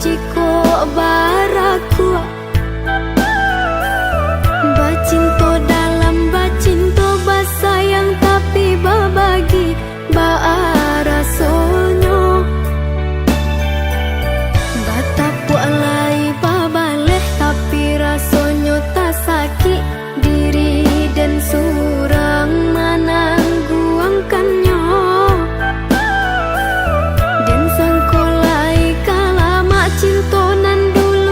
jiko baraku bacinto dalam bacinto basayang tapi babagi baarasonyo batapu alai babaleh tapi rasonyo tak sakit diri dan surang menangguangkannya dan sangkolai kala mak cinto nan dulu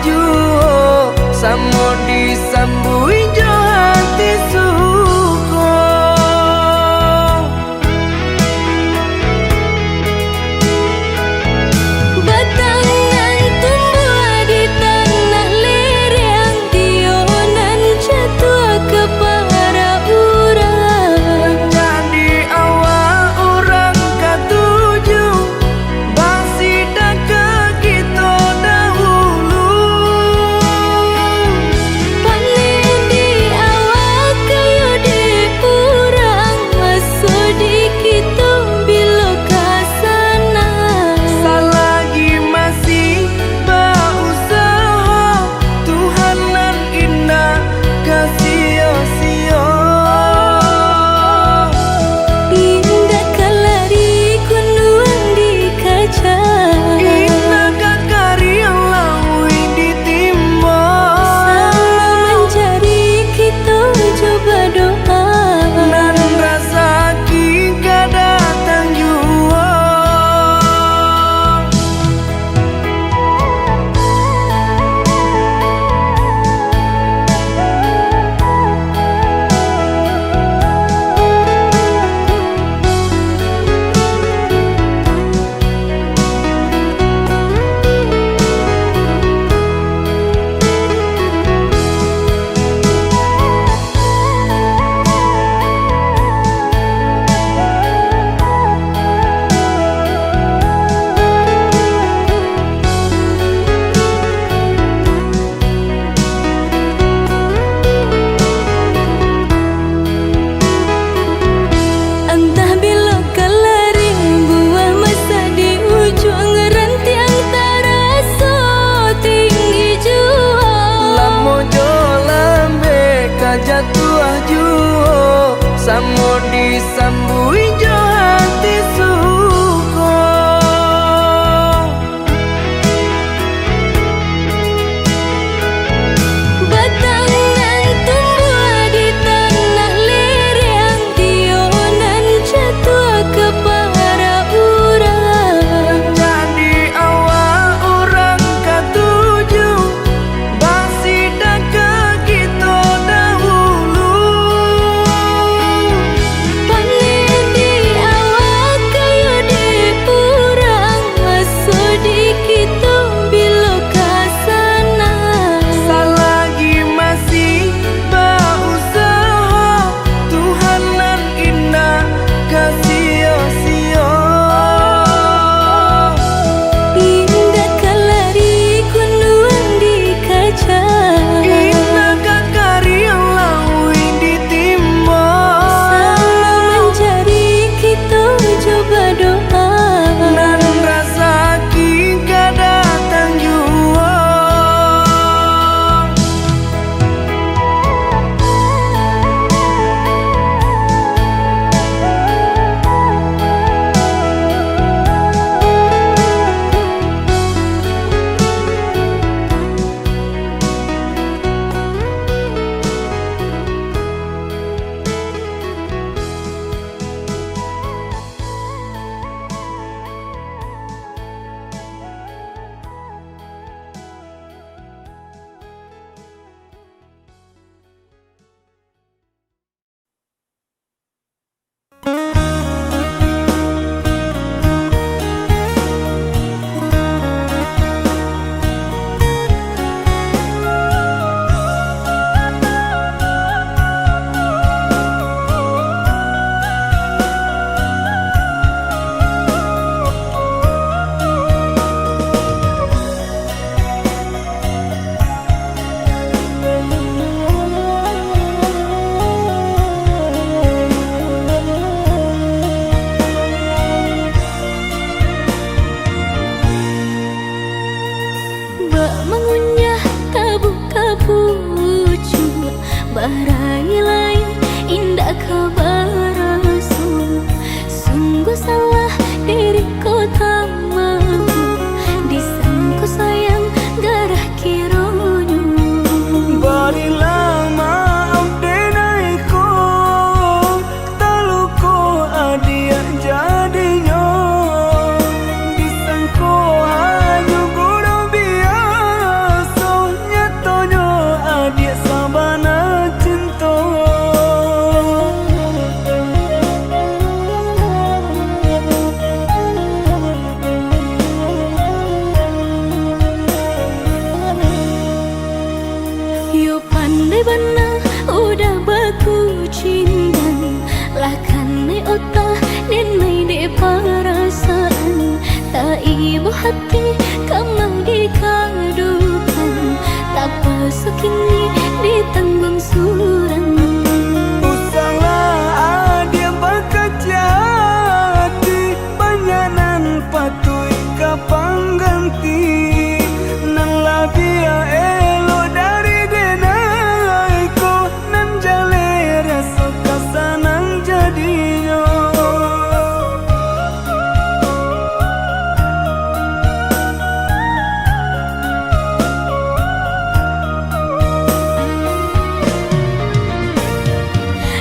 tuju samo disambui jo hati suko. Batangan tumbuh di tanah lereng, tionan jatuh ke para urang. Jadi awal orang katuju basida ke kita dahulu. Panen di sukini ditanggung surang. Usaha dia bakajati banyanan patui kapang ganti nan labia elo dari denai ko nan jale rasa kasanang jadinya.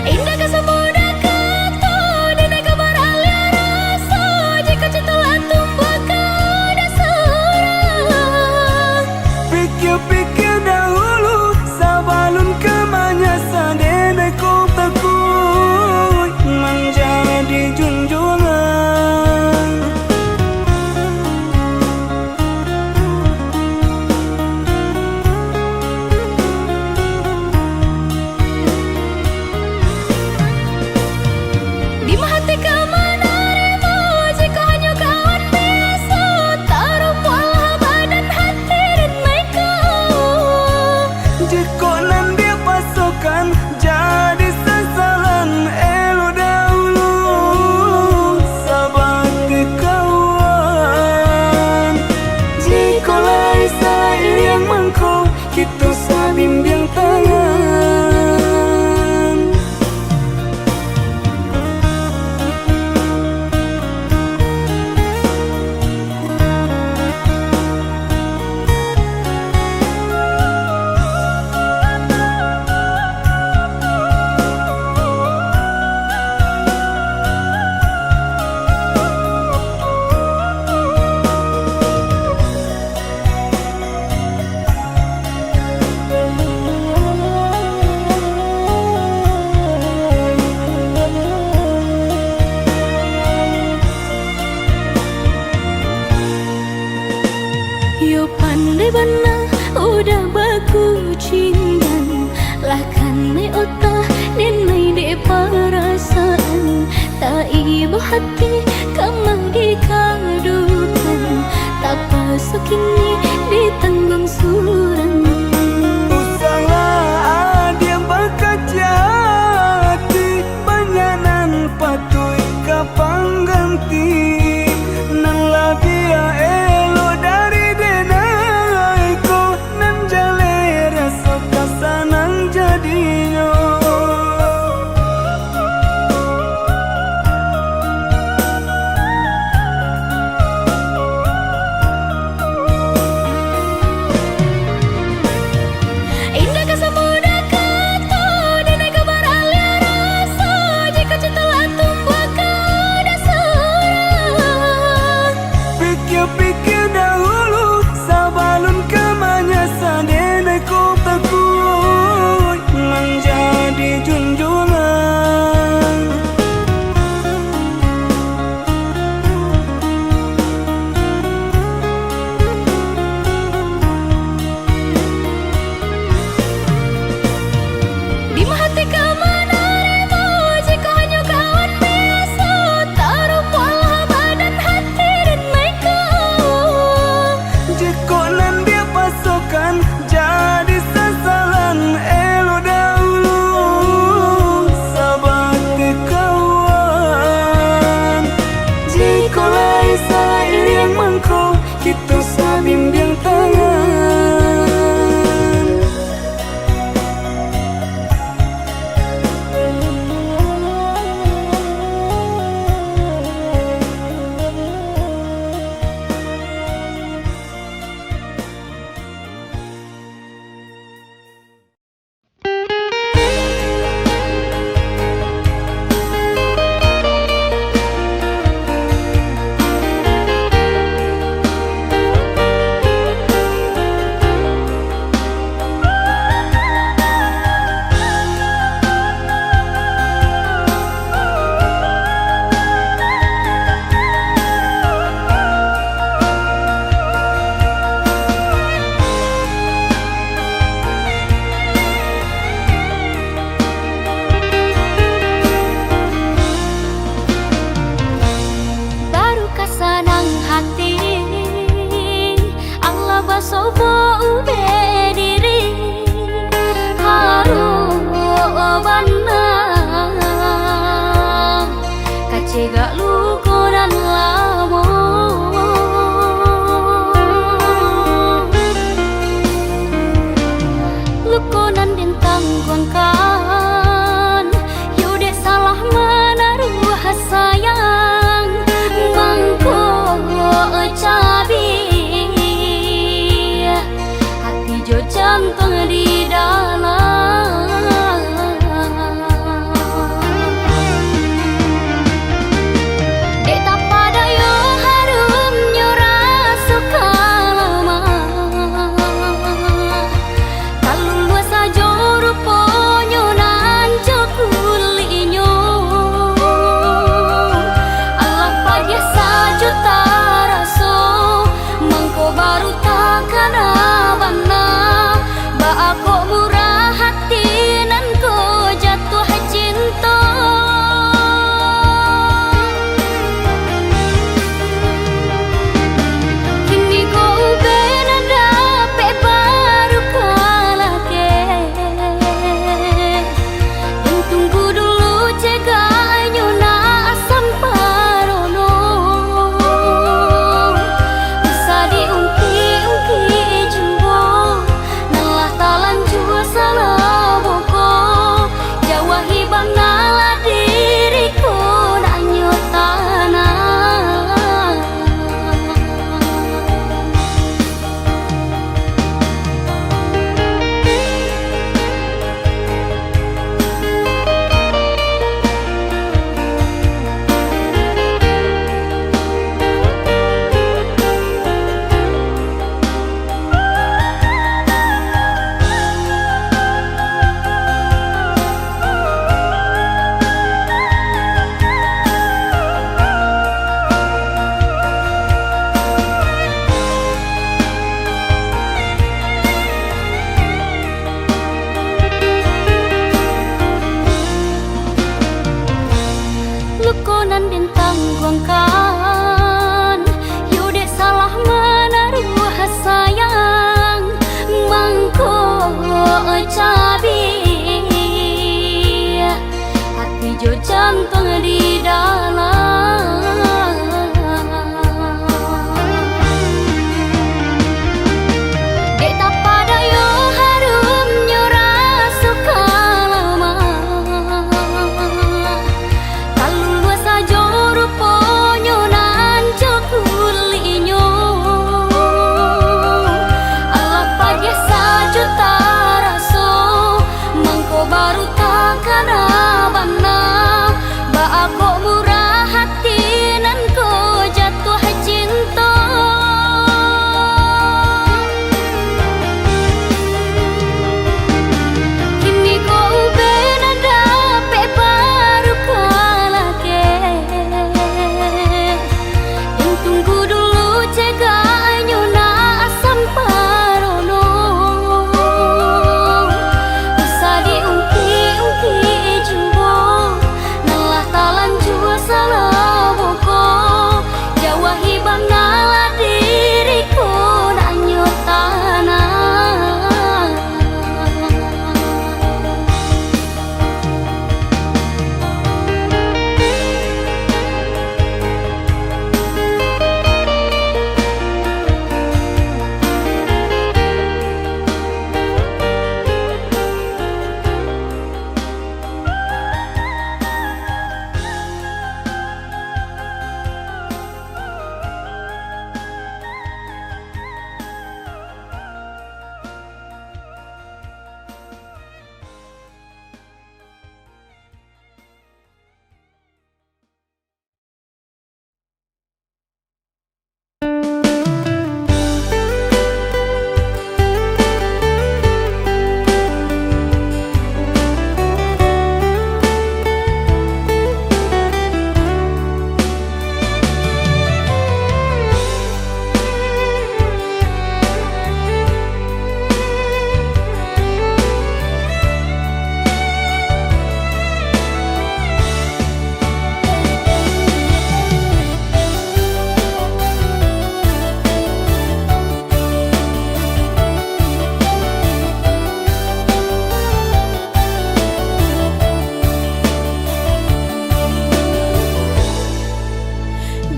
Indah kesemudah kata dan kabar alia rasa jika cinta tumbuh kada seorang. Pikir-pikir dahulu sabalun kemanya sadene ko takui menjadi junjungan. Di hati kemana remo jika hanya kawan biasa taruh pola badan hati dan mereka. Jika nan dia pasukan jadi sesalan elo dahulu sahabat kawan. Jika lai sair yang mangko kita sabimbing tangan. Yo pandai bana udah baku cindan lahkan ne otak dan mai de perasaan tak ibu hati kamang dikadukan tak pasuk ini ditanggung surang. Usaha dia bakajati banyanan patui kapang ganti nan labia elo dari denai ko nan jale rasa kasanang jadinya. jaga luko dan lamo. Luko nan dintang kuangkan, yude salah menaruh sayang, mangko cabi, hati jo jantung di dalam. Dek tak pada yo harum nyora suka lama, kalau luas saja ruponyo nan jokulinyo, Allah pagi saja taraso, mangko baru takkan abana, ba aku murah hati nan ko jatuh cinta. Kini ko uben dape baru kalah ke, yang tunggu dulu cegahnya na asam parono, bisa diungki-ungki jumbo, nalah talan jua salah boko, jawahi bang nalah diriku nak nyotana. Luko nan dintang kuangkan, yude salah menaruh sayang, mangko cabi, hati jo jantung di dalam. Dek tak pada yo harum nyora suka lama, kalau luas saja ruponyo nan jokulinyo, Allah pagi saja taraso, mangko baru takkan abana, ba aku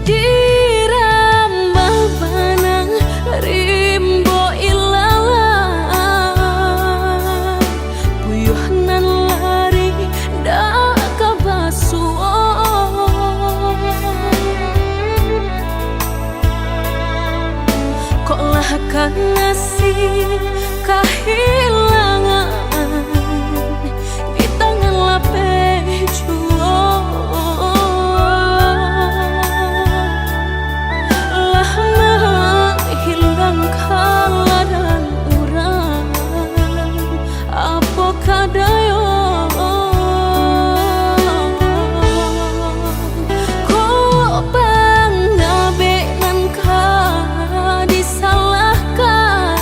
Dirambah banang rimbo ilalang Puyuhnan lari dak kabasuan Kok lah kan nasib kehilangan di tangan lapeh juang lah menghilang kala dan urang apa kadayo kok bang nabe nan ka disalahkan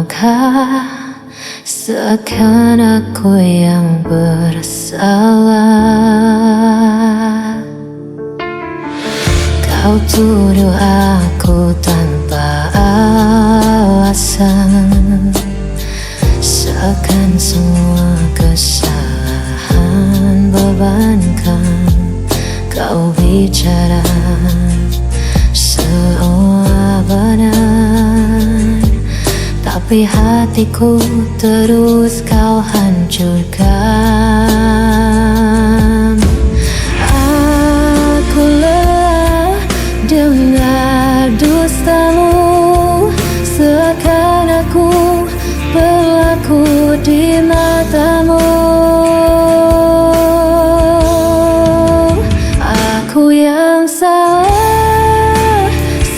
melangkah seakan aku yang bersalah. Kau tuduh aku tanpa alasan, seakan semua kesalahan bebankan. Kau bicara seolah benar, tapi hatiku terus kau hancurkan. Aku lelah dengar dustamu, seakan aku berlaku di matamu. Aku yang salah,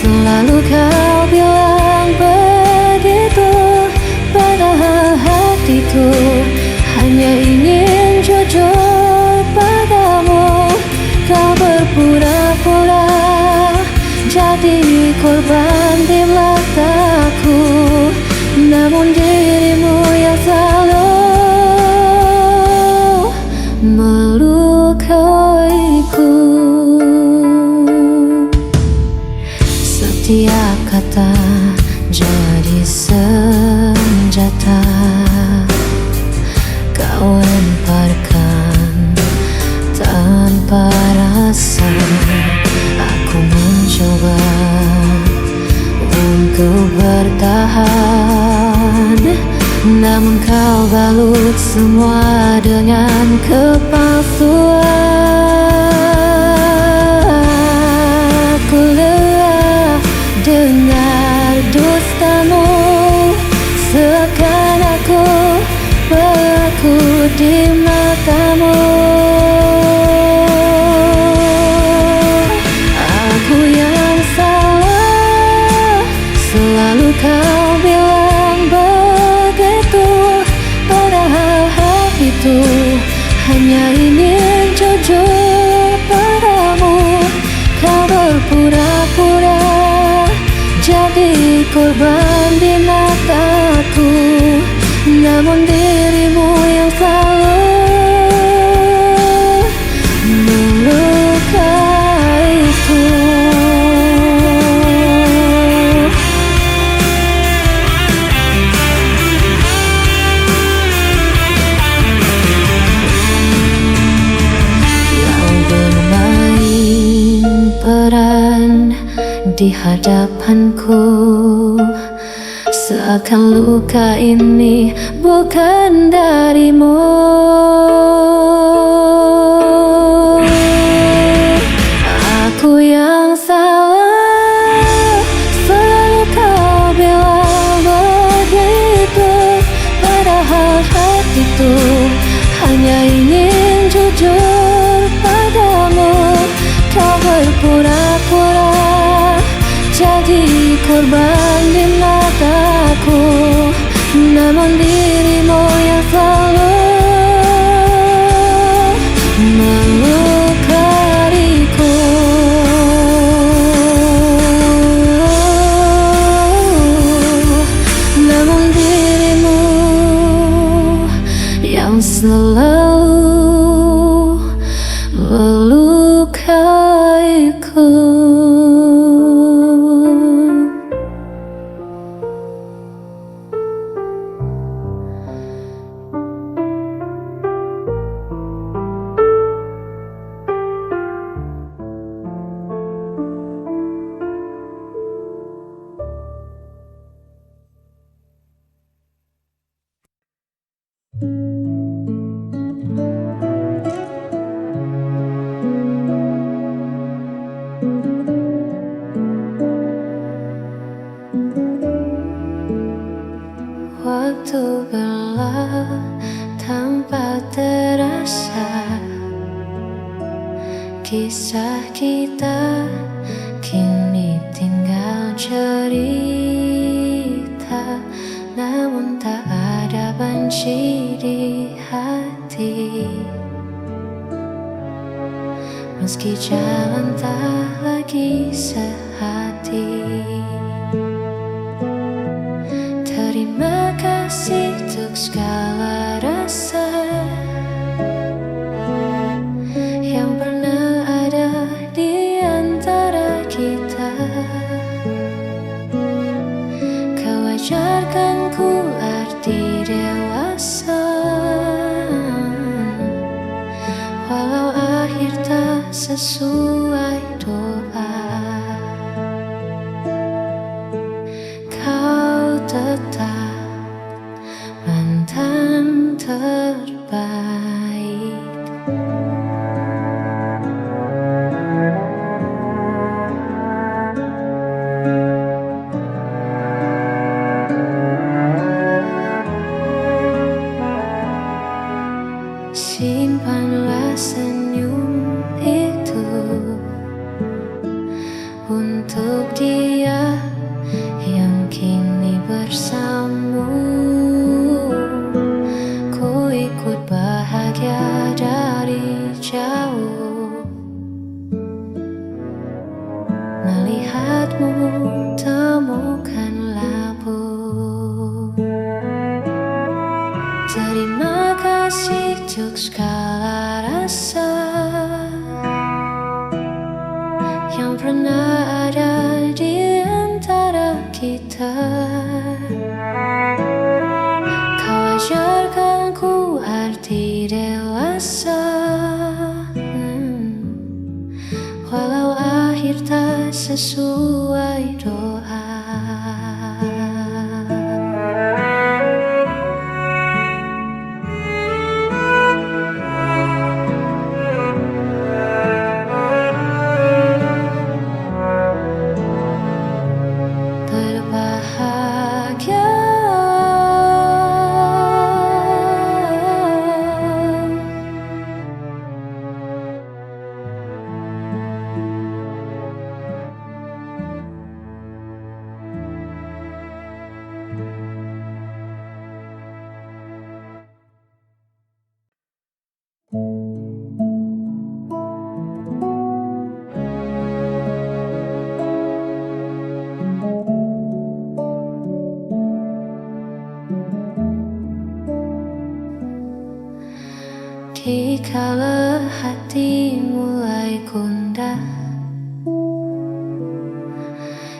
selalu kau bilang begitu, padahal hatiku hanya ingin jujur padamu. Kau berpura-pura jadi korban di mataku, namun dirimu yang selalu melukaiku. Setiap kata jadi senjata kau lemparkan tanpa rasa. Aku mencoba untuk bertahan, namun kau balut semua dengan kepalsuan. Aku lelah dengar dustamu, seakan aku berlaku di matamu. Aku yang salah, selalu kau bilang begitu, padahal hatiku hanya ingin jujur padamu. Kau berpura-pura jadi korban di mataku, namun dirimu yang selalu melukaiku. Yang bermain peran di hadapanku, seakan luka ini bukan darimu. Aku yang salah, selalu kau bilang begitu, padahal hatiku hanya ingin jujur padamu. Kau berpura-pura jadi korban di mataku, namun dirimu yang selalu melukaiku. Namun dirimu yang selalu melukaiku. Waktu berlalu tanpa terasa, kisah kita kini tinggal cerita, namun tak ada benci di hati. Meski jalan tak lagi sehati, terima ajarkanku arti dewasa, walau akhir tak sesuai doa. Kau tetap mantan terbaik. Simpanlah senyum itu untuk dia yang kini bersamamu. Ku ikut bahagia dari jauh, melihatmu temukan labu. Terima kasih untuk segala rasa yang pernah ada di antara kita. Kau ajarkanku arti dewasa, walau akhir tak sesuai doa. Berbahagia dikala hati mulai gundah,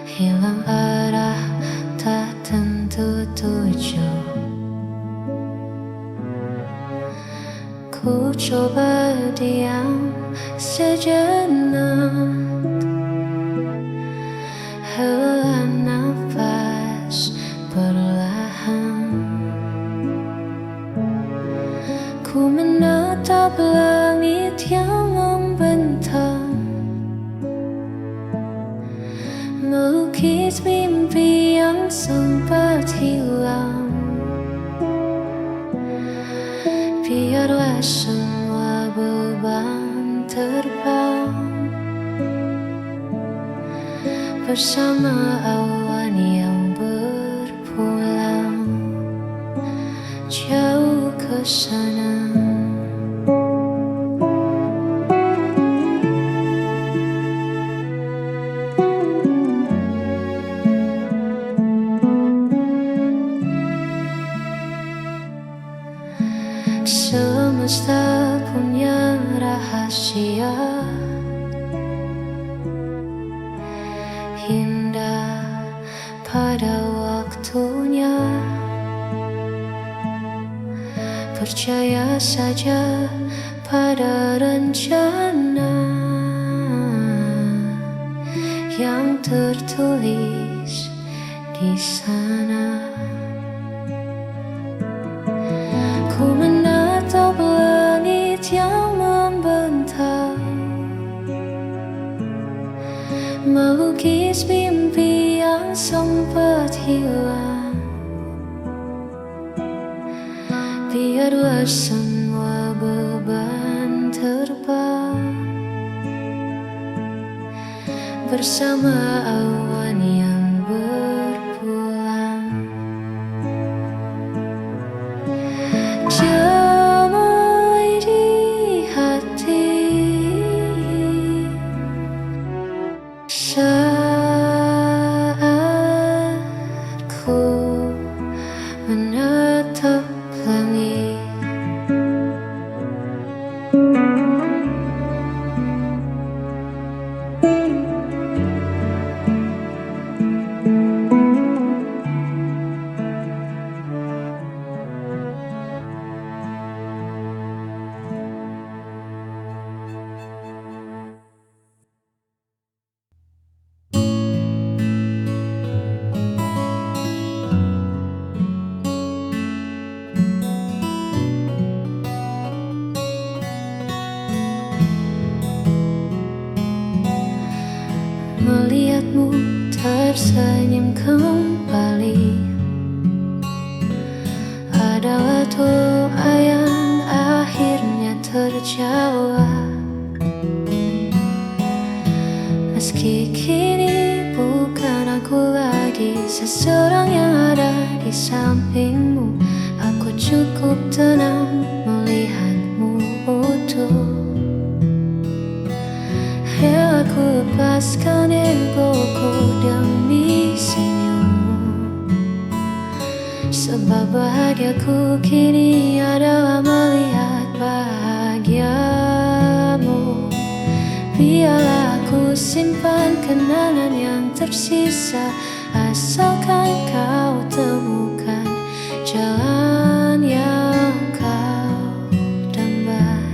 hilang arah tak tentu tujuh. Ku coba diam sejenak, hela nafas perlahan. Ku menatap langit yang membentang, melukis mimpi yang sempat hilang. Biarlah semua beban terbang bersama awan yang berpulang jauh ke sana. Semesta punya rahasia indah pada waktunya. Percaya saja pada rencana yang tertulis di sana. Ku menatap langit yang membentang, melukis mimpi yang sempat hilang. Biarlah semua beban terbang bersama awan yang berpulang. Damai di hati saat ku menatap langit. seseorang yang ada di sampingmu. Aku cukup tenang melihatmu utuh. Ya, aku lepaskan egoku demi senyummu, sebab bahagiaku kini adalah melihat bahagiamu. Biarlah aku simpan kenangan yang tersisa, asalkan kau temukan jalan yang kau dambakan.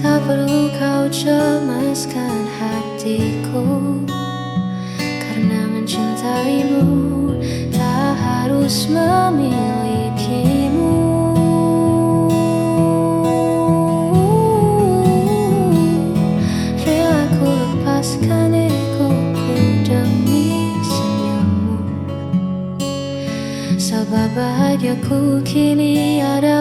Tak perlu kau cemaskan hatiku, karena mencintaimu tak harus memilikimu. Rela ku lepaskan egoku demi senyummu, sebab bahagiaku kini ada